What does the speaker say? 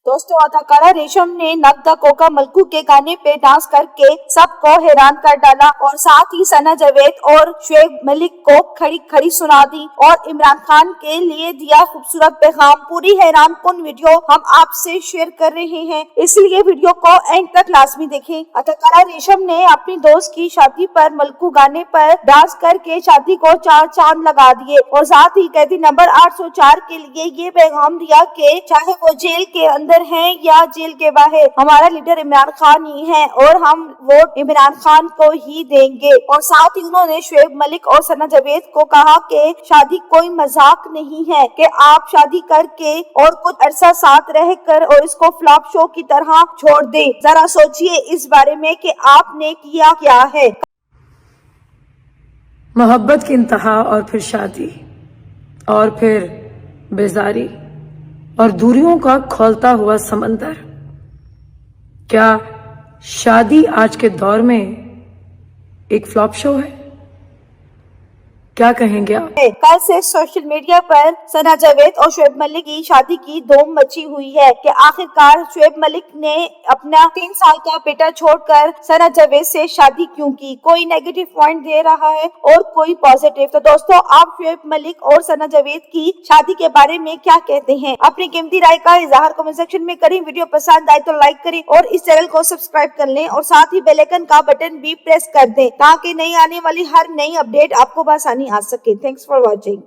दोस्तों, अदाकारा रेशम ने नगदा कोका मलकू के गाने पे डांस करके सबको हैरान कर डाला और साथ ही सना जावेद और शुएब मलिक को खड़ी खड़ी सुना दी और इमरान खान के लिए दिया खूबसूरत पैगाम। पूरी हैरान कुन वीडियो हम आपसे शेयर कर रहे हैं, इसलिए वीडियो को एंड तक लाजमी देखें। अदाकारा रेशम ने अपनी दोस्त की शादी पर मलकू गाने पर डांस करके शादी को 4 चांद लगा दिए और साथ ही कैदी नंबर 804 के लिए ये पैगाम दिया कि चाहे वो जेल के अंदर हैं या जेल के बाहर, हमारा लीडर इमरान खान ही है और हम वोट इमरान खान को ही देंगे। और साथ ही उन्होंने शुएब मलिक और सना जावेद को कहा कि शादी कोई मजाक नहीं है कि आप शादी करके और कुछ अरसा साथ रहकर और इसको फ्लॉप शो की तरह छोड़ दें। जरा सोचिए इस बारे में कि आपने किया क्या है। मोहब्बत की इंतहा और फिर शादी और फिर बेजारी और दूरियों का खौलता हुआ समंदर। क्या शादी आज के दौर में एक फ्लॉप शो है? क्या कहेंगे आप? कल से सोशल मीडिया पर सना जावेद और शुएब मलिक की शादी की धूम मची हुई है कि आखिरकार शुएब मलिक ने अपना 3 साल का बेटा छोड़कर सना जावेद से शादी क्यों की। कोई नेगेटिव पॉइंट दे रहा है और कोई पॉजिटिव। तो दोस्तों, आप शुएब मलिक और सना जावेद की शादी के बारे में क्या कहते हैं? अपनी कीमती राय का इजहार कमेंट सेक्शन में करें। वीडियो पसंद आए तो लाइक करें और इस चैनल को सब्सक्राइब कर लें और साथ ही बेल आइकन का बटन भी प्रेस कर दें ताकि नई आने वाली हर नई अपडेट आपको बआसानी आ सके। Thanks for watching.